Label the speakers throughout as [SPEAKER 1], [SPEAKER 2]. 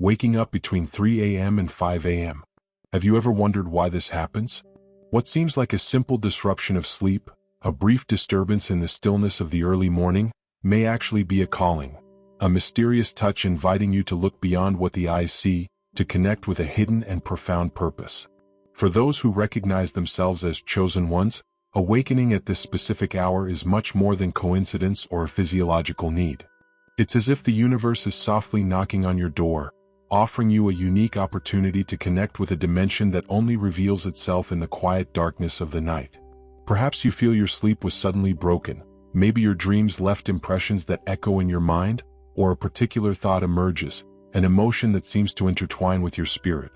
[SPEAKER 1] waking up between 3 a.m. and 5 a.m. Have you ever wondered why this happens? What seems like a simple disruption of sleep, a brief disturbance in the stillness of the early morning, may actually be a calling, a mysterious touch inviting you to look beyond what the eyes see, to connect with a hidden and profound purpose. For those who recognize themselves as chosen ones, awakening at this specific hour is much more than coincidence or a physiological need. It's as if the universe is softly knocking on your door, offering you a unique opportunity to connect with a dimension that only reveals itself in the quiet darkness of the night. Perhaps you feel your sleep was suddenly broken, maybe your dreams left impressions that echo in your mind, or a particular thought emerges, an emotion that seems to intertwine with your spirit.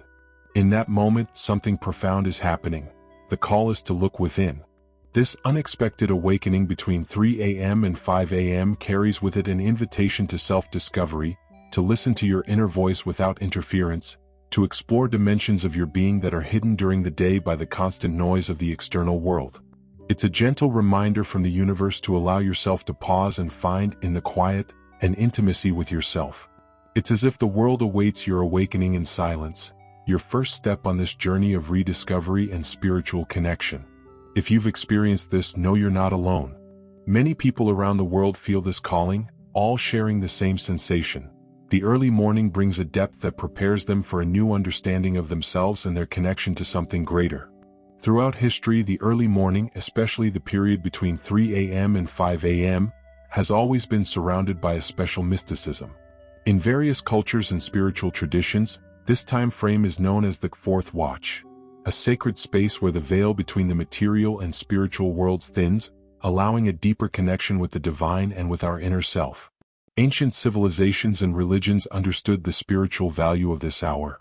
[SPEAKER 1] In that moment, something profound is happening. The call is to look within. This unexpected awakening between 3 a.m. and 5 a.m. carries with it an invitation to self-discovery, to listen to your inner voice without interference, to explore dimensions of your being that are hidden during the day by the constant noise of the external world. It's a gentle reminder from the universe to allow yourself to pause and find, in the quiet, an intimacy with yourself. It's as if the world awaits your awakening in silence, your first step on this journey of rediscovery and spiritual connection. If you've experienced this, know you're not alone. Many people around the world feel this calling, all sharing the same sensation. The early morning brings a depth that prepares them for a new understanding of themselves and their connection to something greater. Throughout history, the early morning, especially the period between 3 a.m. and 5 a.m., has always been surrounded by a special mysticism. In various cultures and spiritual traditions, this time frame is known as the fourth watch, a sacred space where the veil between the material and spiritual worlds thins, allowing a deeper connection with the divine and with our inner self. Ancient civilizations and religions understood the spiritual value of this hour.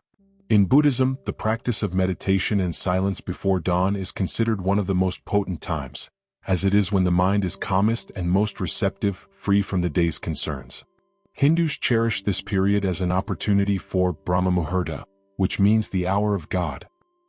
[SPEAKER 1] In Buddhism, the practice of meditation and silence before dawn is considered one of the most potent times, as it is when the mind is calmest and most receptive, free from the day's concerns. Hindus cherish this period as an opportunity for Brahma Muhurta, which means the hour of God.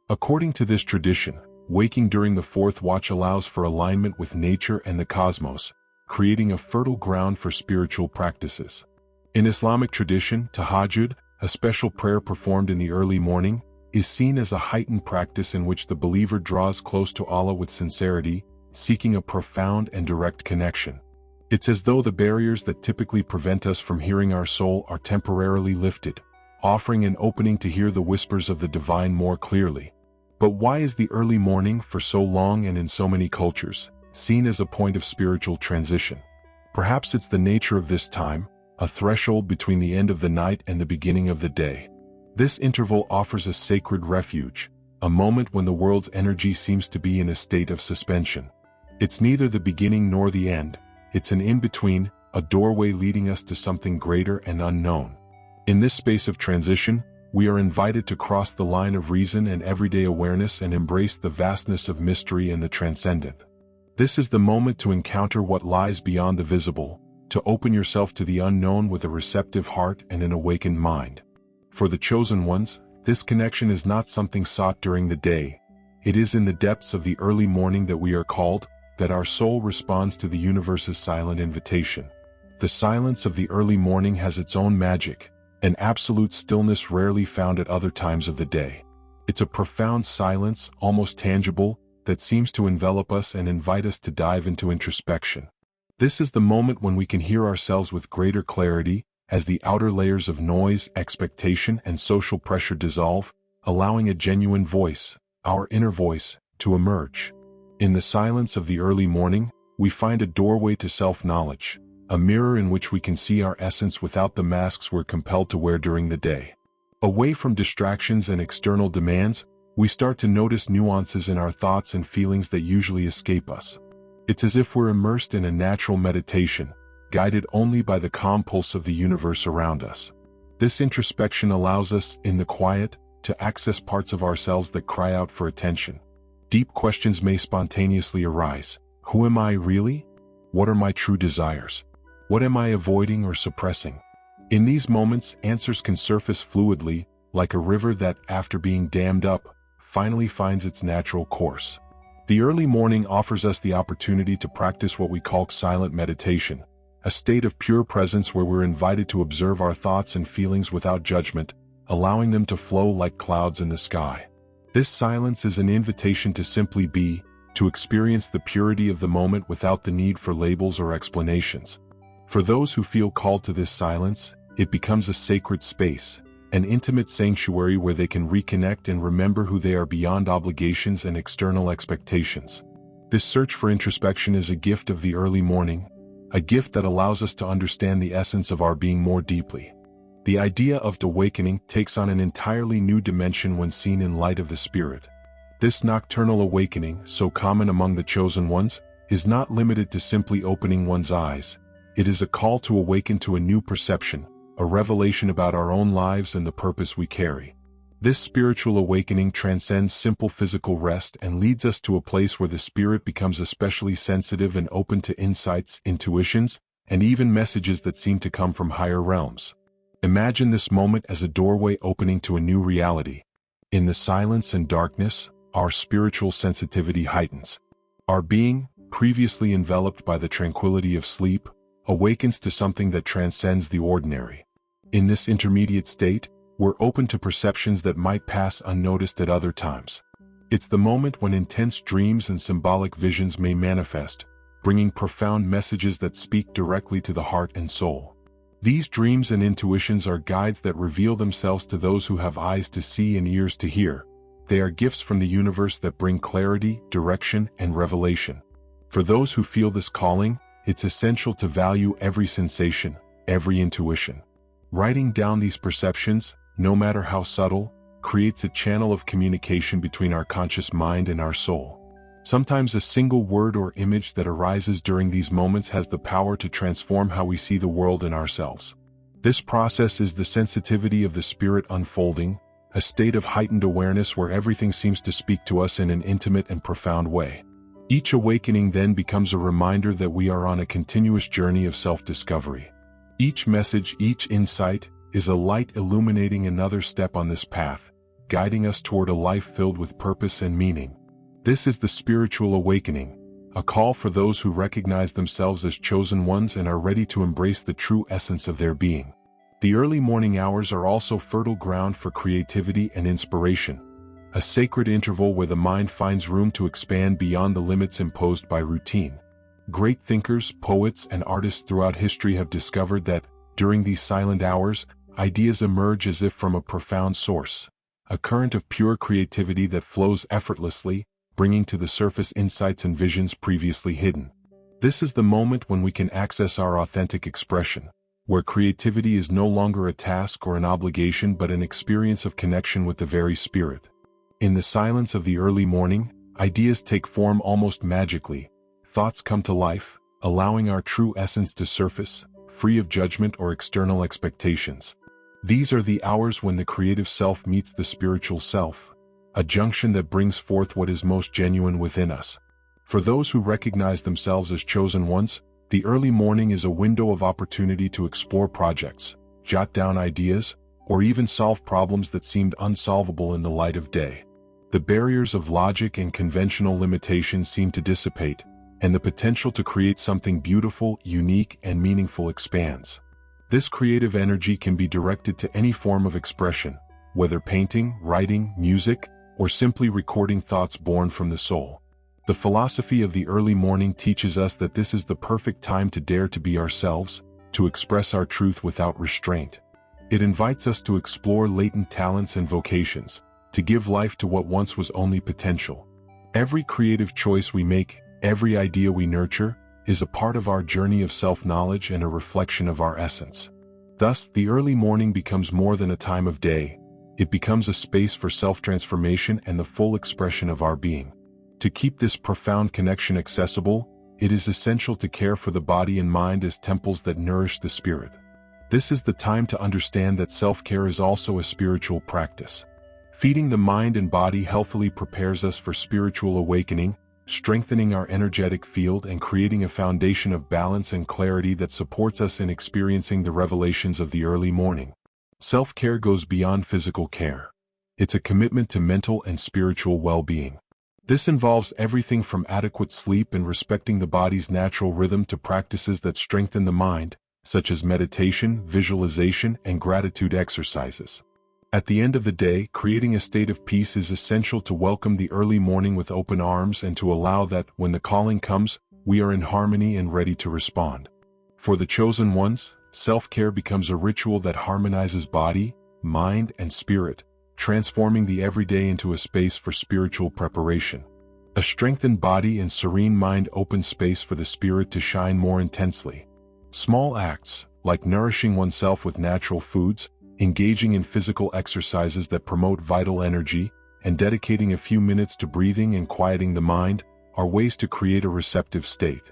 [SPEAKER 1] According to this tradition, waking during the fourth watch allows for alignment with nature and the cosmos, creating a fertile ground for spiritual practices. In Islamic tradition, tahajjud, a special prayer performed in the early morning, is seen as a heightened practice in which the believer draws close to Allah with sincerity, seeking a profound and direct connection. It's as though the barriers that typically prevent us from hearing our soul are temporarily lifted, offering an opening to hear the whispers of the divine more clearly. But why is the early morning, for so long and in so many cultures, seen as a point of spiritual transition? Perhaps it's the nature of this time, a threshold between the end of the night and the beginning of the day. This interval offers a sacred refuge, a moment when the world's energy seems to be in a state of suspension. It's neither the beginning nor the end, it's an in-between, a doorway leading us to something greater and unknown. In this space of transition, we are invited to cross the line of reason and everyday awareness and embrace the vastness of mystery and the transcendent. This is the moment to encounter what lies beyond the visible, to open yourself to the unknown with a receptive heart and an awakened mind. For the chosen ones, this connection is not something sought during the day. It is in the depths of the early morning that we are called, that our soul responds to the universe's silent invitation. The silence of the early morning has its own magic, an absolute stillness rarely found at other times of the day. It's a profound silence, almost tangible, that seems to envelop us and invite us to dive into introspection. This is the moment when we can hear ourselves with greater clarity, as the outer layers of noise, expectation, and social pressure dissolve, allowing a genuine voice, our inner voice, to emerge. In the silence of the early morning, we find a doorway to self-knowledge, a mirror in which we can see our essence without the masks we're compelled to wear during the day. Away from distractions and external demands, we start to notice nuances in our thoughts and feelings that usually escape us. It's as if we're immersed in a natural meditation, guided only by the calm pulse of the universe around us. This introspection allows us, in the quiet, to access parts of ourselves that cry out for attention. Deep questions may spontaneously arise. Who am I really? What are my true desires? What am I avoiding or suppressing? In these moments, answers can surface fluidly, like a river that, after being dammed up, finally finds its natural course. The early morning offers us the opportunity to practice what we call silent meditation, a state of pure presence where we're invited to observe our thoughts and feelings without judgment, allowing them to flow like clouds in the sky. This silence is an invitation to simply be, to experience the purity of the moment without the need for labels or explanations. For those who feel called to this silence, it becomes a sacred space, an intimate sanctuary where they can reconnect and remember who they are beyond obligations and external expectations. This search for introspection is a gift of the early morning, a gift that allows us to understand the essence of our being more deeply. The idea of awakening takes on an entirely new dimension when seen in light of the Spirit. This nocturnal awakening, so common among the chosen ones, is not limited to simply opening one's eyes. It is a call to awaken to a new perception, a revelation about our own lives and the purpose we carry. This spiritual awakening transcends simple physical rest and leads us to a place where the spirit becomes especially sensitive and open to insights, intuitions, and even messages that seem to come from higher realms. Imagine this moment as a doorway opening to a new reality. In the silence and darkness, our spiritual sensitivity heightens. Our being, previously enveloped by the tranquility of sleep, awakens to something that transcends the ordinary. In this intermediate state, we're open to perceptions that might pass unnoticed at other times. It's the moment when intense dreams and symbolic visions may manifest, bringing profound messages that speak directly to the heart and soul. These dreams and intuitions are guides that reveal themselves to those who have eyes to see and ears to hear. They are gifts from the universe that bring clarity, direction, and revelation. For those who feel this calling, it's essential to value every sensation, every intuition. Writing down these perceptions, no matter how subtle, creates a channel of communication between our conscious mind and our soul. Sometimes a single word or image that arises during these moments has the power to transform how we see the world and ourselves. This process is the sensitivity of the spirit unfolding, a state of heightened awareness where everything seems to speak to us in an intimate and profound way. Each awakening then becomes a reminder that we are on a continuous journey of self-discovery. Each message, each insight, is a light illuminating another step on this path, guiding us toward a life filled with purpose and meaning. This is the spiritual awakening, a call for those who recognize themselves as chosen ones and are ready to embrace the true essence of their being. The early morning hours are also fertile ground for creativity and inspiration, a sacred interval where the mind finds room to expand beyond the limits imposed by routine. Great thinkers, poets, and artists throughout history have discovered that, during these silent hours, ideas emerge as if from a profound source, a current of pure creativity that flows effortlessly, bringing to the surface insights and visions previously hidden. This is the moment when we can access our authentic expression, where creativity is no longer a task or an obligation but an experience of connection with the very spirit. In the silence of the early morning, ideas take form almost magically. Thoughts come to life, allowing our true essence to surface, free of judgment or external expectations. These are the hours when the creative self meets the spiritual self, a junction that brings forth what is most genuine within us. For those who recognize themselves as chosen ones, the early morning is a window of opportunity to explore projects, jot down ideas, or even solve problems that seemed unsolvable in the light of day. The barriers of logic and conventional limitations seem to dissipate, and the potential to create something beautiful, unique, and meaningful expands. This creative energy can be directed to any form of expression, whether painting, writing, music, or simply recording thoughts born from the soul. The philosophy of the early morning teaches us that this is the perfect time to dare to be ourselves, to express our truth without restraint. It invites us to explore latent talents and vocations, to give life to what once was only potential. Every creative choice we make, every idea we nurture, is a part of our journey of self-knowledge and a reflection of our essence. Thus, the early morning becomes more than a time of day. It becomes a space for self-transformation and the full expression of our being. To keep this profound connection accessible, it is essential to care for the body and mind as temples that nourish the spirit. This is the time to understand that self-care is also a spiritual practice. Feeding the mind and body healthily prepares us for spiritual awakening, strengthening our energetic field and creating a foundation of balance and clarity that supports us in experiencing the revelations of the early morning. Self-care goes beyond physical care. It's a commitment to mental and spiritual well-being. This involves everything from adequate sleep and respecting the body's natural rhythm to practices that strengthen the mind, such as meditation, visualization, and gratitude exercises. At the end of the day, creating a state of peace is essential to welcome the early morning with open arms and to allow that, when the calling comes, we are in harmony and ready to respond. For the chosen ones, self-care becomes a ritual that harmonizes body, mind, and spirit, transforming the everyday into a space for spiritual preparation. A strengthened body and serene mind open space for the spirit to shine more intensely. Small acts, like nourishing oneself with natural foods, engaging in physical exercises that promote vital energy, and dedicating a few minutes to breathing and quieting the mind, are ways to create a receptive state.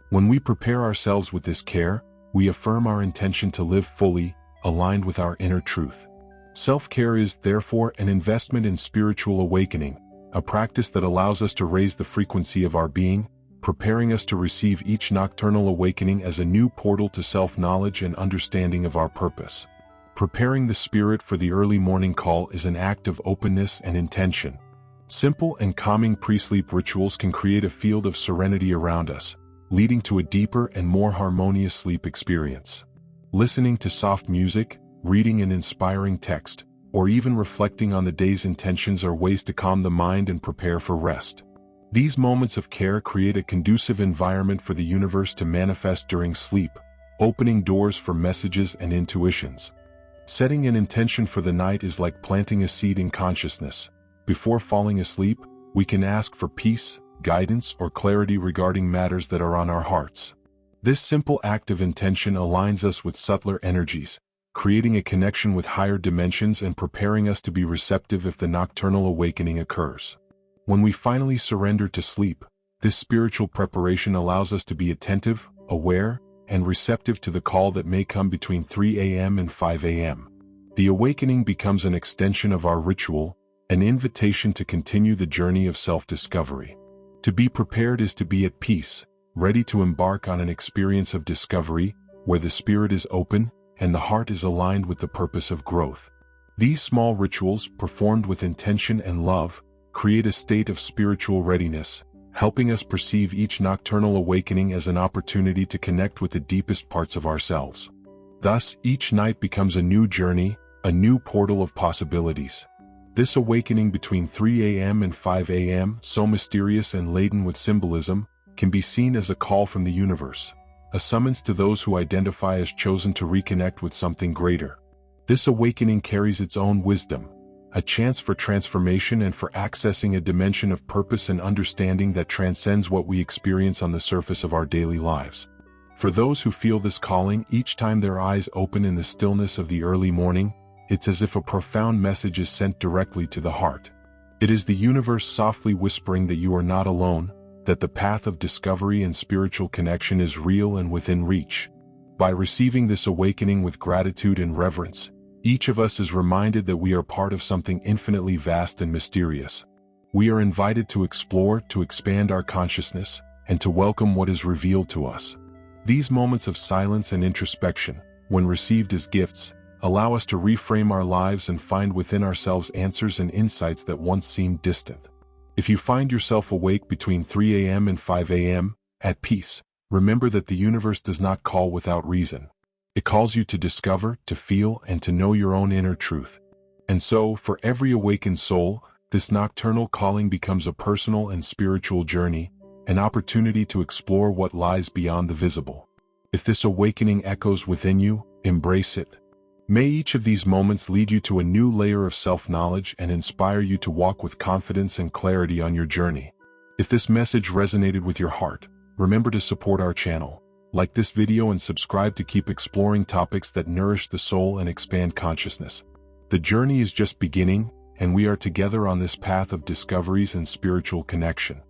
[SPEAKER 1] When we prepare ourselves with this care, we affirm our intention to live fully, aligned with our inner truth. Self-care is, therefore, an investment in spiritual awakening, a practice that allows us to raise the frequency of our being, preparing us to receive each nocturnal awakening as a new portal to self-knowledge and understanding of our purpose. Preparing the spirit for the early morning call is an act of openness and intention. Simple and calming pre-sleep rituals can create a field of serenity around us, leading to a deeper and more harmonious sleep experience. Listening to soft music, reading an inspiring text, or even reflecting on the day's intentions are ways to calm the mind and prepare for rest. These moments of care create a conducive environment for the universe to manifest during sleep, opening doors for messages and intuitions. Setting an intention for the night is like planting a seed in consciousness. Before falling asleep, we can ask for peace, guidance, or clarity regarding matters that are on our hearts. This simple act of intention aligns us with subtler energies, creating a connection with higher dimensions and preparing us to be receptive if the nocturnal awakening occurs. When we finally surrender to sleep, this spiritual preparation allows us to be attentive, aware, and receptive to the call that may come between 3 a.m. and 5 a.m. The awakening becomes an extension of our ritual, an invitation to continue the journey of self-discovery. To be prepared is to be at peace, ready to embark on an experience of discovery, where the spirit is open and the heart is aligned with the purpose of growth. These small rituals, performed with intention and love, create a state of spiritual readiness, helping us perceive each nocturnal awakening as an opportunity to connect with the deepest parts of ourselves. Thus, each night becomes a new journey, a new portal of possibilities. This awakening between 3 a.m. and 5 a.m., so mysterious and laden with symbolism, can be seen as a call from the universe, a summons to those who identify as chosen to reconnect with something greater. This awakening carries its own wisdom, a chance for transformation and for accessing a dimension of purpose and understanding that transcends what we experience on the surface of our daily lives. For those who feel this calling, each time their eyes open in the stillness of the early morning, it's as if a profound message is sent directly to the heart. It is the universe softly whispering that you are not alone, that the path of discovery and spiritual connection is real and within reach. By receiving this awakening with gratitude and reverence, each of us is reminded that we are part of something infinitely vast and mysterious. We are invited to explore, to expand our consciousness, and to welcome what is revealed to us. These moments of silence and introspection, when received as gifts, allow us to reframe our lives and find within ourselves answers and insights that once seemed distant. If you find yourself awake between 3 a.m. and 5 a.m., at peace, remember that the universe does not call without reason. It calls you to discover, to feel, and to know your own inner truth. And so, for every awakened soul, this nocturnal calling becomes a personal and spiritual journey, an opportunity to explore what lies beyond the visible. If this awakening echoes within you, embrace it. May each of these moments lead you to a new layer of self-knowledge and inspire you to walk with confidence and clarity on your journey. If this message resonated with your heart, remember to support our channel. Like this video and subscribe to keep exploring topics that nourish the soul and expand consciousness. The journey is just beginning, and we are together on this path of discoveries and spiritual connection.